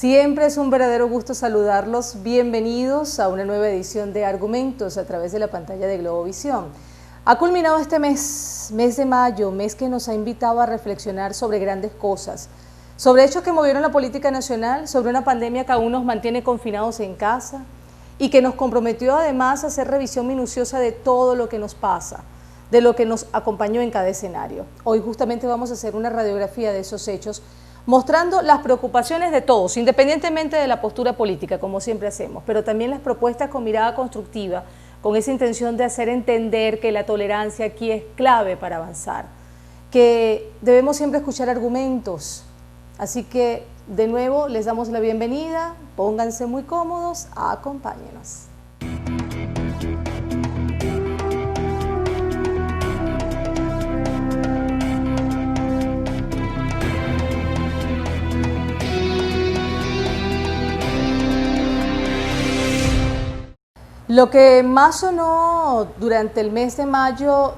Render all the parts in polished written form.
Siempre es un verdadero gusto saludarlos. Bienvenidos a una nueva edición de Argumentos a través de la pantalla de Globovisión. Ha culminado este mes de mayo, mes que nos ha invitado a reflexionar sobre grandes cosas, sobre hechos que movieron la política nacional, sobre una pandemia que aún nos mantiene confinados en casa y que nos comprometió además a hacer revisión minuciosa de todo lo que nos pasa, de lo que nos acompañó en cada escenario. Hoy justamente vamos a hacer una radiografía de esos hechos, mostrando las preocupaciones de todos, independientemente de la postura política, como siempre hacemos, pero también las propuestas con mirada constructiva, con esa intención de hacer entender que la tolerancia aquí es clave para avanzar, que debemos siempre escuchar argumentos. Así que, de nuevo, les damos la bienvenida, pónganse muy cómodos, acompáñenos. Lo que más sonó durante el mes de mayo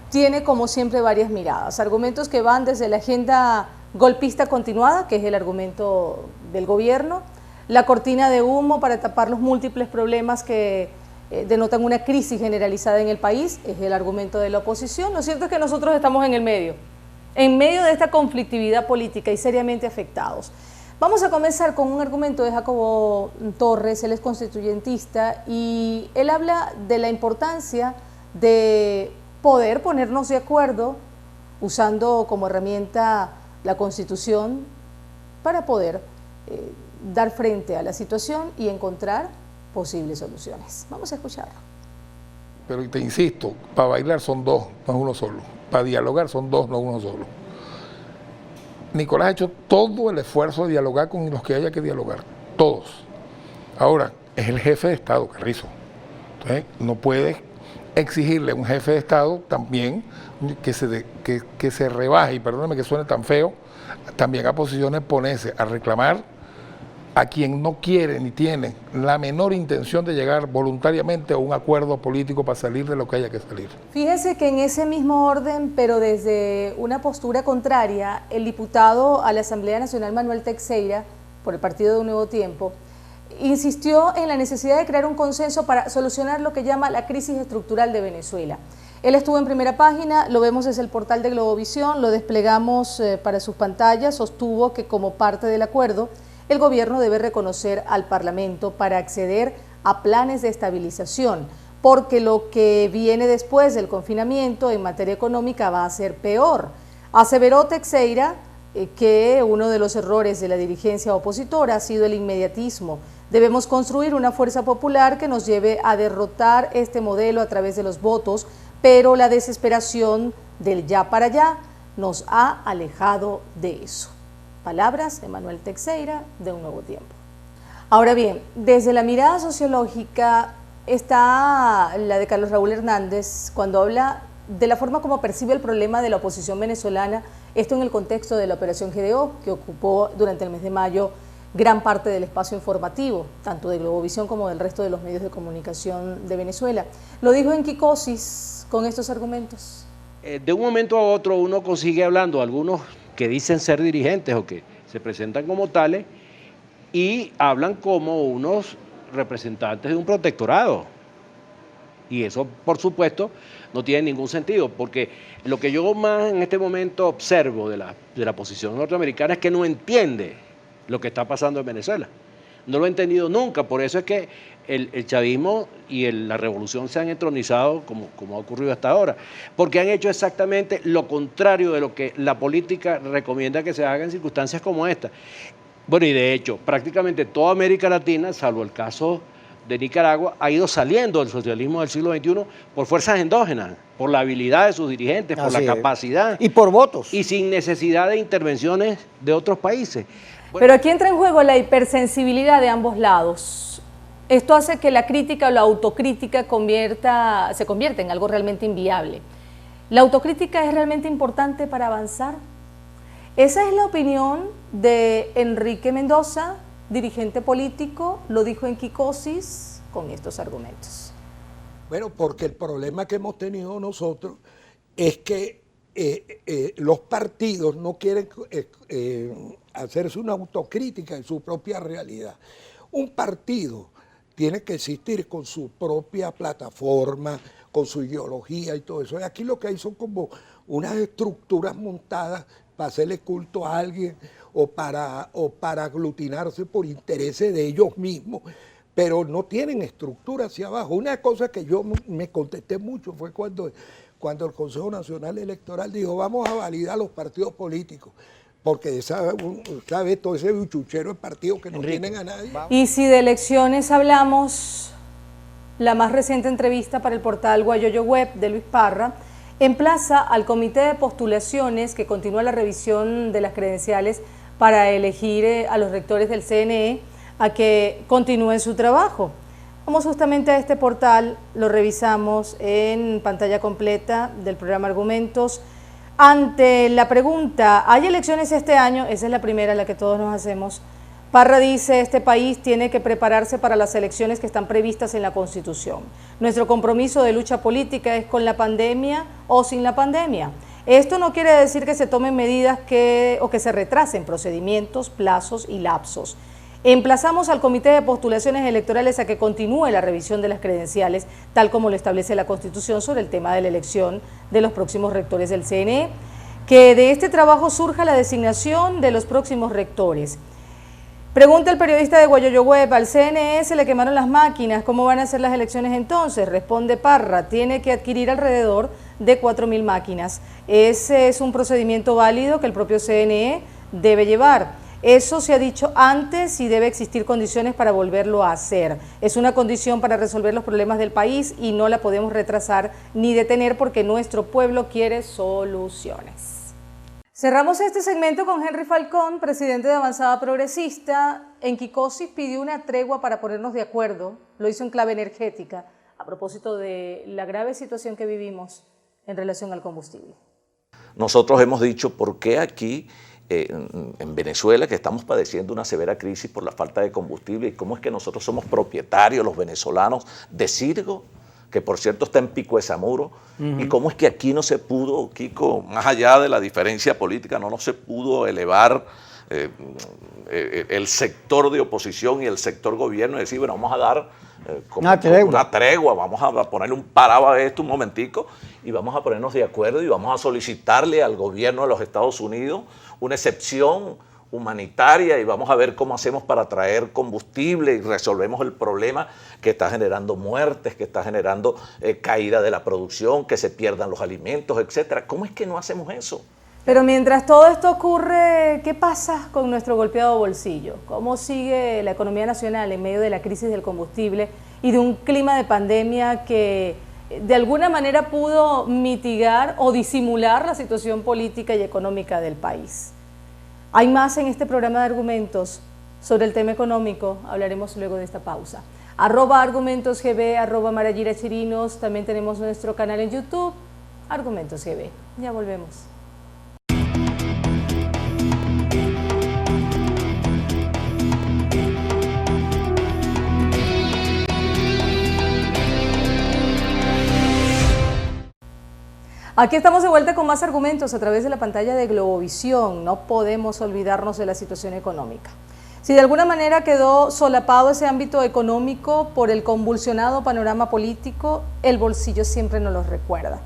tiene como siempre varias miradas, argumentos que van desde la agenda golpista continuada, que es el argumento del gobierno, la cortina de humo para tapar los múltiples problemas que denotan una crisis generalizada en el país, es el argumento de la oposición. Lo cierto es que nosotros estamos en medio de esta conflictividad política y seriamente afectados. Vamos a comenzar con un argumento de Jacobo Torres, él es constituyentista y él habla de la importancia de poder ponernos de acuerdo usando como herramienta la Constitución para poder dar frente a la situación y encontrar posibles soluciones. Vamos a escucharlo. Pero te insisto, para bailar son dos, no es uno solo. Para dialogar son dos, no uno solo. Nicolás ha hecho todo el esfuerzo de dialogar con los que haya que dialogar, todos. Ahora, es el jefe de Estado, Carrizo. Entonces, no puedes exigirle a un jefe de Estado también que se rebaje, y perdóname que suene tan feo, también a posiciones ponerse a reclamar a quien no quiere ni tiene la menor intención de llegar voluntariamente a un acuerdo político para salir de lo que haya que salir. Fíjese que en ese mismo orden, pero desde una postura contraria, el diputado a la Asamblea Nacional Manuel Teixeira, por el Partido de un Nuevo Tiempo, insistió en la necesidad de crear un consenso para solucionar lo que llama la crisis estructural de Venezuela. Él estuvo en primera página, lo vemos desde el portal de Globovisión, lo desplegamos para sus pantallas, sostuvo que como parte del acuerdo, el gobierno debe reconocer al Parlamento para acceder a planes de estabilización, porque lo que viene después del confinamiento en materia económica va a ser peor. Aseveró Teixeira que uno de los errores de la dirigencia opositora ha sido el inmediatismo. Debemos construir una fuerza popular que nos lleve a derrotar este modelo a través de los votos, pero la desesperación del ya para allá nos ha alejado de eso. Palabras de Manuel Teixeira, de Un Nuevo Tiempo. Ahora bien, desde la mirada sociológica está la de Carlos Raúl Hernández, cuando habla de la forma como percibe el problema de la oposición venezolana, esto en el contexto de la Operación GDO, que ocupó durante el mes de mayo gran parte del espacio informativo, tanto de Globovisión como del resto de los medios de comunicación de Venezuela. Lo dijo en Quicosis con estos argumentos. De un momento a otro uno consigue hablando, algunos que dicen ser dirigentes o que se presentan como tales y hablan como unos representantes de un protectorado. Y eso, por supuesto, no tiene ningún sentido, porque lo que yo más en este momento observo de la posición norteamericana es que no entiende lo que está pasando en Venezuela. No lo he entendido nunca, por eso es que el chavismo y la revolución se han entronizado como ha ocurrido hasta ahora, porque han hecho exactamente lo contrario de lo que la política recomienda que se haga en circunstancias como esta. Bueno, y de hecho, prácticamente toda América Latina, salvo el caso de Nicaragua, ha ido saliendo del socialismo del siglo XXI por fuerzas endógenas, por la habilidad de sus dirigentes, por la capacidad. Y por votos. Y sin necesidad de intervenciones de otros países. Bueno. Pero aquí entra en juego la hipersensibilidad de ambos lados. Esto hace que la crítica o la autocrítica se convierta en algo realmente inviable. ¿La autocrítica es realmente importante para avanzar? Esa es la opinión de Enrique Mendoza, dirigente político, lo dijo en Quicosis con estos argumentos. Bueno, porque el problema que hemos tenido nosotros es que los partidos no quieren hacerse una autocrítica en su propia realidad. Un partido tiene que existir con su propia plataforma, con su ideología y todo eso. Y aquí lo que hay son como unas estructuras montadas para hacerle culto a alguien o para aglutinarse por intereses de ellos mismos, pero no tienen estructura hacia abajo. Una cosa que yo me contesté mucho fue cuando el Consejo Nacional Electoral dijo, vamos a validar los partidos políticos, porque sabe todo ese bichuchero de partidos que no tienen a nadie. Y si de elecciones hablamos, la más reciente entrevista para el portal Guayoyo Web de Luis Parra emplaza al comité de postulaciones que continúa la revisión de las credenciales para elegir a los rectores del CNE a que continúen su trabajo. Vamos justamente a este portal, lo revisamos en pantalla completa del programa Argumentos. Ante la pregunta, ¿hay elecciones este año? Esa es la primera, la que todos nos hacemos. Parra dice, este país tiene que prepararse para las elecciones que están previstas en la Constitución. Nuestro compromiso de lucha política es con la pandemia o sin la pandemia. Esto no quiere decir que se tomen medidas o que se retrasen procedimientos, plazos y lapsos. Emplazamos al Comité de Postulaciones Electorales a que continúe la revisión de las credenciales, tal como lo establece la Constitución sobre el tema de la elección de los próximos rectores del CNE, que de este trabajo surja la designación de los próximos rectores. Pregunta el periodista de Guayoyo Web, al CNE se le quemaron las máquinas, ¿cómo van a ser las elecciones entonces? Responde Parra, tiene que adquirir alrededor de 4.000 máquinas. Ese es un procedimiento válido que el propio CNE debe llevar. Eso se ha dicho antes y debe existir condiciones para volverlo a hacer. Es una condición para resolver los problemas del país y no la podemos retrasar ni detener porque nuestro pueblo quiere soluciones. Cerramos este segmento con Henry Falcón, presidente de Avanzada Progresista. En Quicosis pidió una tregua para ponernos de acuerdo, lo hizo en clave energética, a propósito de la grave situación que vivimos en relación al combustible. Nosotros hemos dicho por qué aquí en Venezuela, que estamos padeciendo una severa crisis por la falta de combustible, y cómo es que nosotros somos propietarios, los venezolanos, de Sirgo, que por cierto está en Pico de Zamuro, y cómo es que aquí no se pudo, Kiko, más allá de la diferencia política, no se pudo elevar el sector de oposición y el sector gobierno y decir, bueno, vamos a dar una tregua, vamos a ponerle un parado a esto un momentico y vamos a ponernos de acuerdo y vamos a solicitarle al gobierno de los Estados Unidos una excepción humanitaria y vamos a ver cómo hacemos para traer combustible y resolvemos el problema que está generando muertes, que está generando caída de la producción, que se pierdan los alimentos, etcétera. ¿Cómo es que no hacemos eso? Pero mientras todo esto ocurre, ¿qué pasa con nuestro golpeado bolsillo? ¿Cómo sigue la economía nacional en medio de la crisis del combustible y de un clima de pandemia que de alguna manera pudo mitigar o disimular la situación política y económica del país? Hay más en este programa de Argumentos sobre el tema económico, hablaremos luego de esta pausa. @argumentosgb, @Marayira Chirinos, también tenemos nuestro canal en YouTube, Argumentos GB. Ya volvemos. Aquí estamos de vuelta con más argumentos a través de la pantalla de Globovisión. No podemos olvidarnos de la situación económica. Si de alguna manera quedó solapado ese ámbito económico por el convulsionado panorama político, el bolsillo siempre nos lo recuerda.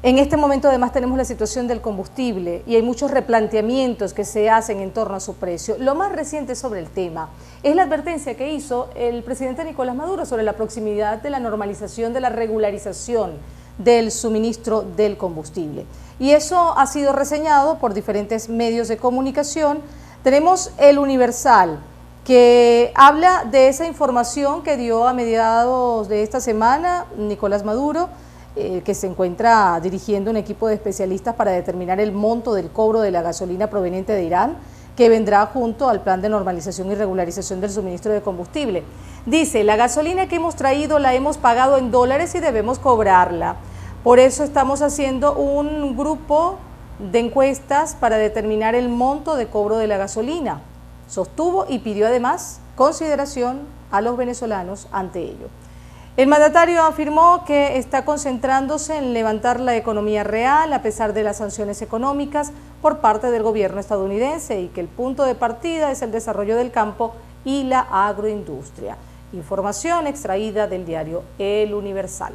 En este momento además tenemos la situación del combustible y hay muchos replanteamientos que se hacen en torno a su precio. Lo más reciente sobre el tema es la advertencia que hizo el presidente Nicolás Maduro sobre la proximidad de la normalización, de la regularización del suministro del combustible. Y eso ha sido reseñado por diferentes medios de comunicación. Tenemos El Universal, que habla de esa información que dio a mediados de esta semana Nicolás Maduro, que se encuentra dirigiendo un equipo de especialistas para determinar el monto del cobro de la gasolina proveniente de Irán, que vendrá junto al plan de normalización y regularización del suministro de combustible. Dice, la gasolina que hemos traído la hemos pagado en dólares y debemos cobrarla. Por eso estamos haciendo un grupo de encuestas para determinar el monto de cobro de la gasolina. Sostuvo y pidió además consideración a los venezolanos ante ello. El mandatario afirmó que está concentrándose en levantar la economía real a pesar de las sanciones económicas por parte del gobierno estadounidense y que el punto de partida es el desarrollo del campo y la agroindustria. Información extraída del diario El Universal.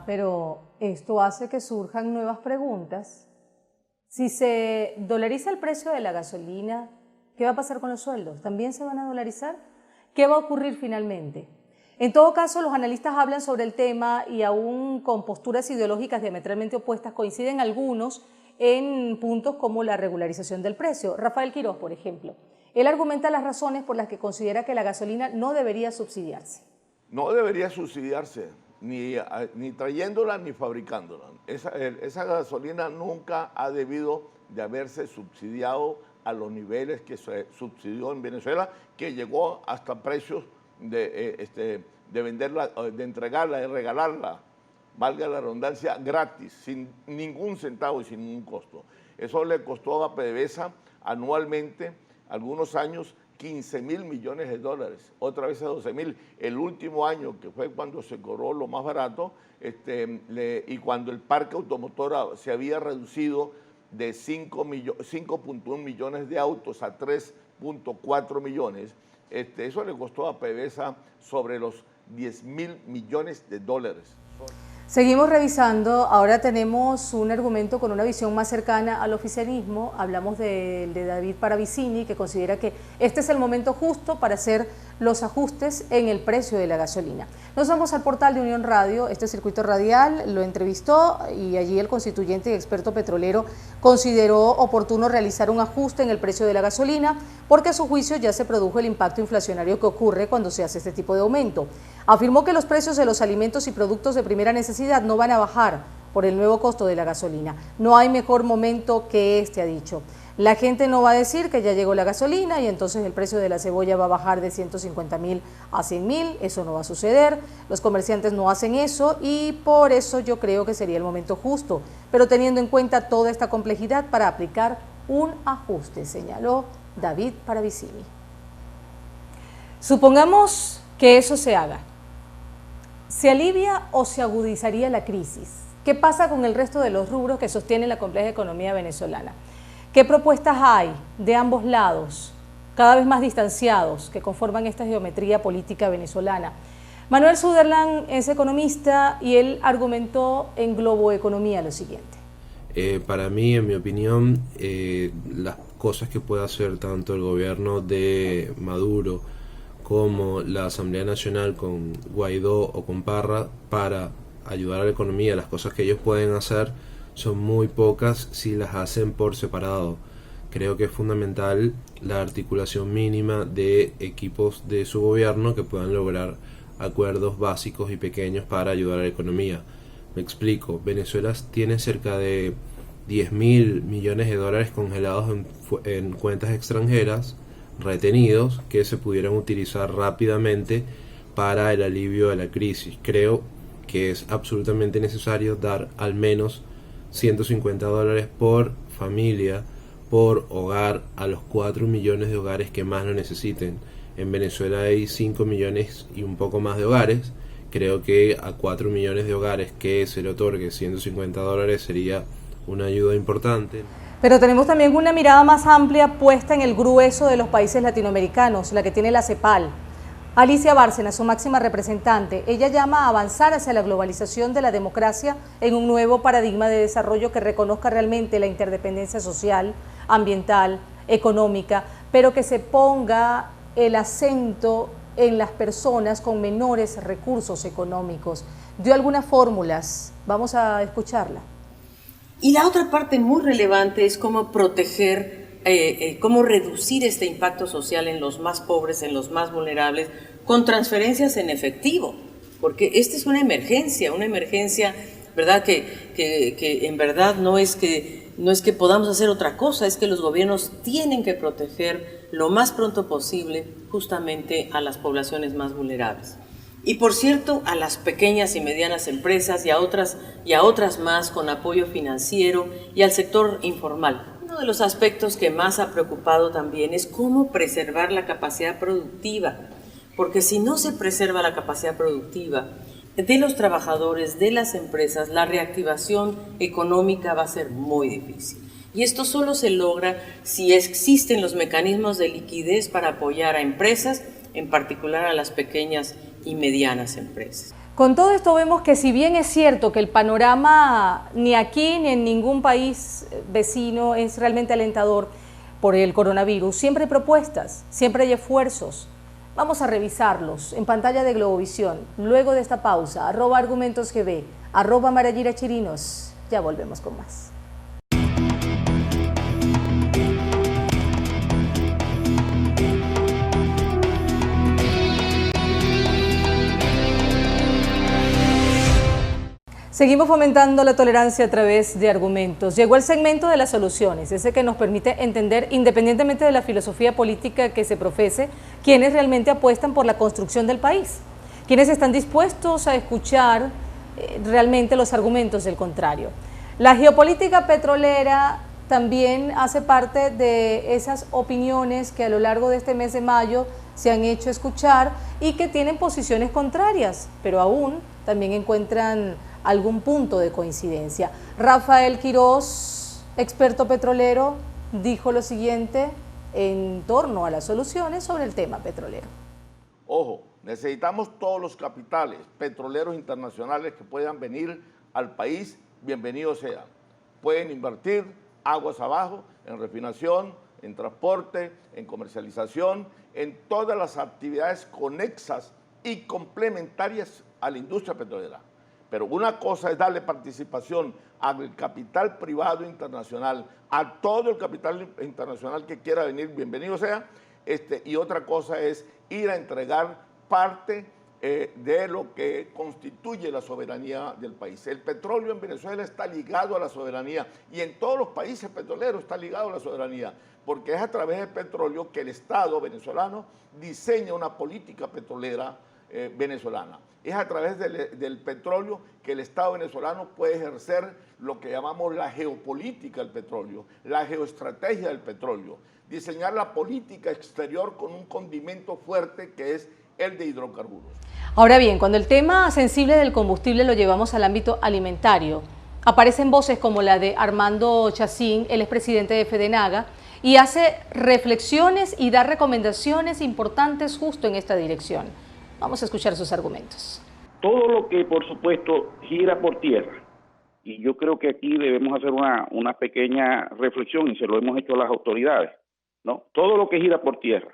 Pero esto hace que surjan nuevas preguntas. Si se dolariza el precio de la gasolina, ¿qué va a pasar con los sueldos? ¿También se van a dolarizar? ¿Qué va a ocurrir finalmente? En todo caso, los analistas hablan sobre el tema y aún con posturas ideológicas diametralmente opuestas coinciden algunos en puntos como la regularización del precio. Rafael Quiroz, por ejemplo, él argumenta las razones por las que considera que la gasolina no debería subsidiarse. No debería subsidiarse, ni trayéndola ni fabricándola. Esa gasolina nunca ha debido de haberse subsidiado a los niveles que se subsidió en Venezuela, que llegó hasta precios de venderla, de entregarla, de regalarla, valga la redundancia, gratis, sin ningún centavo y sin ningún costo. Eso le costó a PDVSA anualmente, algunos años, 15.000 millones de dólares, otra vez a 12.000. El último año, que fue cuando se cobró lo más barato, y cuando el parque automotor se había reducido de 5.1 millones de autos a 3.4 millones, eso le costó a PDVSA sobre los 10.000 millones de dólares. Seguimos revisando, ahora tenemos un argumento con una visión más cercana al oficialismo. Hablamos de David Paravicini, que considera que este es el momento justo para hacer los ajustes en el precio de la gasolina. Nos vamos al portal de Unión Radio, este circuito radial lo entrevistó y allí el constituyente y experto petrolero consideró oportuno realizar un ajuste en el precio de la gasolina porque a su juicio ya se produjo el impacto inflacionario que ocurre cuando se hace este tipo de aumento. Afirmó que los precios de los alimentos y productos de primera necesidad no van a bajar por el nuevo costo de la gasolina. No hay mejor momento que este, ha dicho. La gente no va a decir que ya llegó la gasolina y entonces el precio de la cebolla va a bajar de 150.000 a 100.000, eso no va a suceder, los comerciantes no hacen eso y por eso yo creo que sería el momento justo, pero teniendo en cuenta toda esta complejidad para aplicar un ajuste, señaló David Paravicini. Supongamos que eso se haga. ¿Se alivia o se agudizaría la crisis? ¿Qué pasa con el resto de los rubros que sostienen la compleja economía venezolana? ¿Qué propuestas hay de ambos lados, cada vez más distanciados, que conforman esta geometría política venezolana? Manuel Sutherland es economista y él argumentó en Globoeconomía lo siguiente. Para mí, en mi opinión, las cosas que puede hacer tanto el gobierno de Maduro como la Asamblea Nacional con Guaidó o con Parra para ayudar a la economía, las cosas que ellos pueden hacer son muy pocas si las hacen por separado. Creo que es fundamental la articulación mínima de equipos de su gobierno que puedan lograr acuerdos básicos y pequeños para ayudar a la economía. Me explico, Venezuela tiene cerca de 10.000 millones de dólares congelados en cuentas extranjeras, retenidos, que se pudieran utilizar rápidamente para el alivio de la crisis. Creo que es absolutamente necesario dar al menos $150 por familia, por hogar, a los 4 millones de hogares que más lo necesiten. En Venezuela hay 5 millones y un poco más de hogares. Creo que a 4 millones de hogares que se le otorgue $150 sería una ayuda importante. Pero tenemos también una mirada más amplia puesta en el grueso de los países latinoamericanos, la que tiene la CEPAL. Alicia Bárcena, su máxima representante, ella llama a avanzar hacia la globalización de la democracia en un nuevo paradigma de desarrollo que reconozca realmente la interdependencia social, ambiental, económica, pero que se ponga el acento en las personas con menores recursos económicos. Dio algunas fórmulas, vamos a escucharla. Y la otra parte muy relevante es cómo proteger, cómo reducir este impacto social en los más pobres, en los más vulnerables, con transferencias en efectivo, porque esta es una emergencia, ¿verdad? Que en verdad no es que podamos hacer otra cosa, es que los gobiernos tienen que proteger lo más pronto posible justamente a las poblaciones más vulnerables. Y por cierto, a las pequeñas y medianas empresas y a otras más con apoyo financiero y al sector informal. Uno de los aspectos que más ha preocupado también es cómo preservar la capacidad productiva, porque si no se preserva la capacidad productiva, de los trabajadores, de las empresas, la reactivación económica va a ser muy difícil. Y esto solo se logra si existen los mecanismos de liquidez para apoyar a empresas, en particular a las pequeñas y medianas empresas. Con todo esto vemos que si bien es cierto que el panorama ni aquí ni en ningún país vecino es realmente alentador por el coronavirus, siempre hay propuestas, siempre hay esfuerzos. Vamos a revisarlos en pantalla de Globovisión. Luego de esta pausa, @argumentosgb, @marayirachirinos. Ya volvemos con más. Seguimos fomentando la tolerancia a través de argumentos. Llegó el segmento de las soluciones, ese que nos permite entender, independientemente de la filosofía política que se profese, quiénes realmente apuestan por la construcción del país, quienes están dispuestos a escuchar realmente los argumentos del contrario. La geopolítica petrolera también hace parte de esas opiniones que a lo largo de este mes de mayo se han hecho escuchar y que tienen posiciones contrarias, pero aún también encuentran algún punto de coincidencia. Rafael Quirós, experto petrolero, dijo lo siguiente en torno a las soluciones sobre el tema petrolero. Ojo, necesitamos todos los capitales petroleros internacionales que puedan venir al país, bienvenidos sean. Pueden invertir aguas abajo en refinación, en transporte, en comercialización, en todas las actividades conexas y complementarias a la industria petrolera. Pero una cosa es darle participación al capital privado internacional, a todo el capital internacional que quiera venir, bienvenido sea, y otra cosa es ir a entregar parte de lo que constituye la soberanía del país. El petróleo en Venezuela está ligado a la soberanía y en todos los países petroleros está ligado a la soberanía, porque es a través del petróleo que el Estado venezolano diseña una política petrolera venezolana. Es a través del petróleo que el Estado venezolano puede ejercer lo que llamamos la geopolítica del petróleo, la geoestrategia del petróleo, diseñar la política exterior con un condimento fuerte que es el de hidrocarburos. Ahora bien, cuando el tema sensible del combustible lo llevamos al ámbito alimentario, aparecen voces como la de Armando Chacín, el expresidente de FEDENAGA, y hace reflexiones y da recomendaciones importantes justo en esta dirección. Vamos a escuchar sus argumentos. Todo lo que, por supuesto, gira por tierra, y yo creo que aquí debemos hacer una pequeña reflexión, y se lo hemos hecho a las autoridades, ¿no? Todo lo que gira por tierra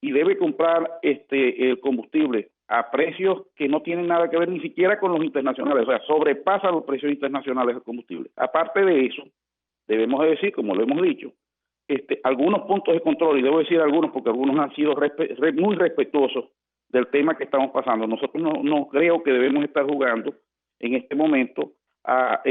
y debe comprar el combustible a precios que no tienen nada que ver ni siquiera con los internacionales, o sea, sobrepasa los precios internacionales del combustible. Aparte de eso, debemos decir, como lo hemos dicho, algunos puntos de control, y debo decir algunos porque algunos han sido muy respetuosos del tema que estamos pasando. Nosotros no creo que debemos estar jugando en este momento a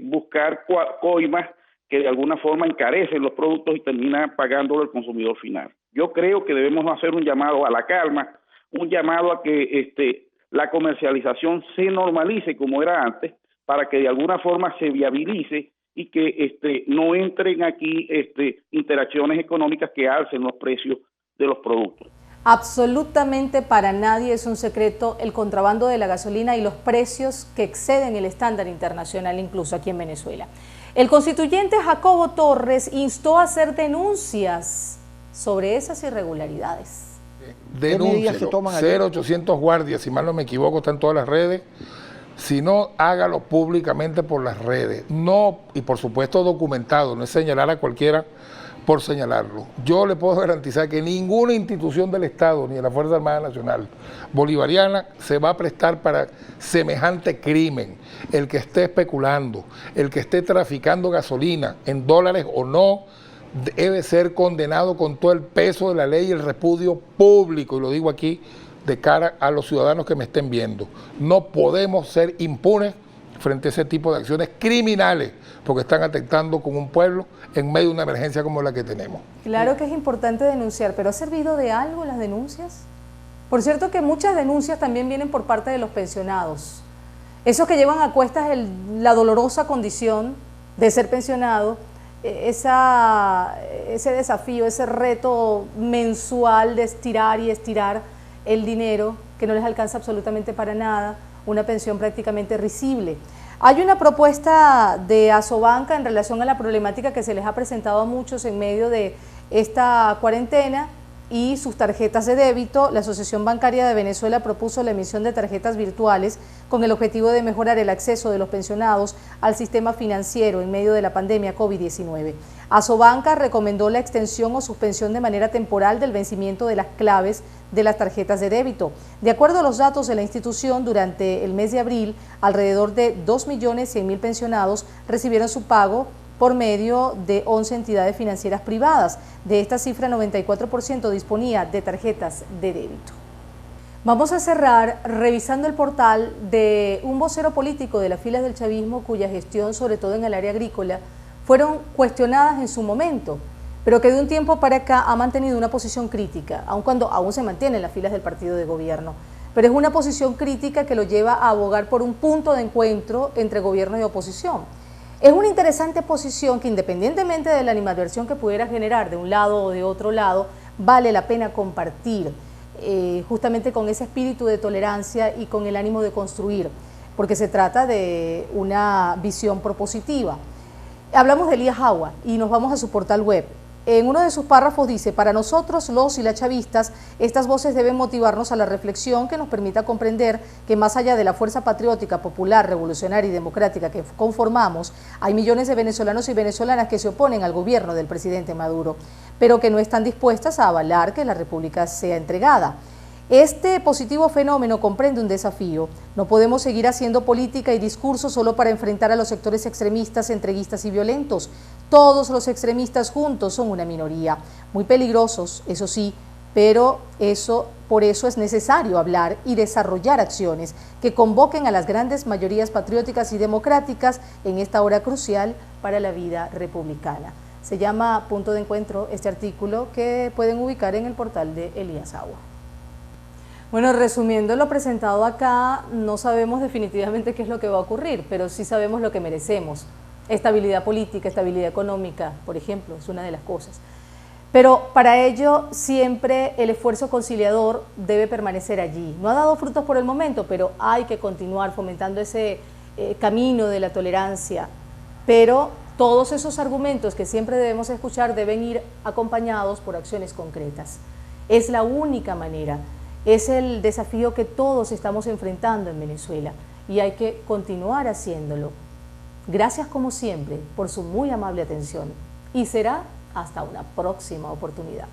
buscar coimas que de alguna forma encarecen los productos y termina pagándolo el consumidor final. Yo creo que debemos hacer un llamado a la calma, un llamado a que la comercialización se normalice como era antes, para que de alguna forma se viabilice y que no entren aquí interacciones económicas que alcen los precios de los productos. Absolutamente para nadie es un secreto el contrabando de la gasolina y los precios que exceden el estándar internacional, incluso aquí en Venezuela. El constituyente Jacobo Torres instó a hacer denuncias sobre esas irregularidades. Denúncielo, 0800 guardias, si mal no me equivoco, está en todas las redes. Si no, hágalo públicamente por las redes. No, y por supuesto documentado, no es señalar a cualquiera por señalarlo. Yo le puedo garantizar que ninguna institución del Estado, ni de la Fuerza Armada Nacional Bolivariana, se va a prestar para semejante crimen. El que esté especulando, el que esté traficando gasolina en dólares o no, debe ser condenado con todo el peso de la ley y el repudio público, y lo digo aquí de cara a los ciudadanos que me estén viendo. No podemos ser impunes frente a ese tipo de acciones criminales, porque están atentando con un pueblo en medio de una emergencia como la que tenemos. Claro que es importante denunciar, pero ¿ha servido de algo las denuncias? Por cierto que muchas denuncias también vienen por parte de los pensionados. Esos que llevan a cuestas la dolorosa condición de ser pensionado, ese desafío, ese reto mensual de estirar y estirar el dinero que no les alcanza absolutamente para nada, una pensión prácticamente risible. Hay una propuesta de Asobanca en relación a la problemática que se les ha presentado a muchos en medio de esta cuarentena y sus tarjetas de débito. La Asociación Bancaria de Venezuela propuso la emisión de tarjetas virtuales con el objetivo de mejorar el acceso de los pensionados al sistema financiero en medio de la pandemia COVID-19. Asobanca recomendó la extensión o suspensión de manera temporal del vencimiento de las claves de las tarjetas de débito. De acuerdo a los datos de la institución, durante el mes de abril, alrededor de 2.100.000 pensionados recibieron su pago por medio de 11 entidades financieras privadas. De esta cifra, 94% disponía de tarjetas de débito. Vamos a cerrar revisando el portal de un vocero político de las filas del chavismo cuya gestión, sobre todo en el área agrícola, fueron cuestionadas en su momento, pero que de un tiempo para acá ha mantenido una posición crítica, aun cuando aún se mantiene en las filas del partido de gobierno. Pero es una posición crítica que lo lleva a abogar por un punto de encuentro entre gobierno y oposición. Es una interesante posición que, independientemente de la animadversión que pudiera generar de un lado o de otro lado, vale la pena compartir, justamente con ese espíritu de tolerancia y con el ánimo de construir, porque se trata de una visión propositiva. Hablamos de Elías Agua y nos vamos a su portal web. En uno de sus párrafos dice: para nosotros, los y las chavistas, estas voces deben motivarnos a la reflexión que nos permita comprender que más allá de la fuerza patriótica, popular, revolucionaria y democrática que conformamos, hay millones de venezolanos y venezolanas que se oponen al gobierno del presidente Maduro, pero que no están dispuestas a avalar que la república sea entregada. Este positivo fenómeno comprende un desafío. No podemos seguir haciendo política y discurso solo para enfrentar a los sectores extremistas, entreguistas y violentos. Todos los extremistas juntos son una minoría, muy peligrosos, eso sí, pero por eso es necesario hablar y desarrollar acciones que convoquen a las grandes mayorías patrióticas y democráticas en esta hora crucial para la vida republicana. Se llama Punto de Encuentro este artículo, que pueden ubicar en el portal de Elías Agua. Bueno, resumiendo lo presentado acá, no sabemos definitivamente qué es lo que va a ocurrir, pero sí sabemos lo que merecemos. Estabilidad política, estabilidad económica, por ejemplo, es una de las cosas. Pero para ello siempre el esfuerzo conciliador debe permanecer allí. No ha dado frutos por el momento, pero hay que continuar fomentando ese camino de la tolerancia. Pero todos esos argumentos que siempre debemos escuchar deben ir acompañados por acciones concretas. Es la única manera. Es el desafío que todos estamos enfrentando en Venezuela y hay que continuar haciéndolo. Gracias como siempre por su muy amable atención y será hasta una próxima oportunidad.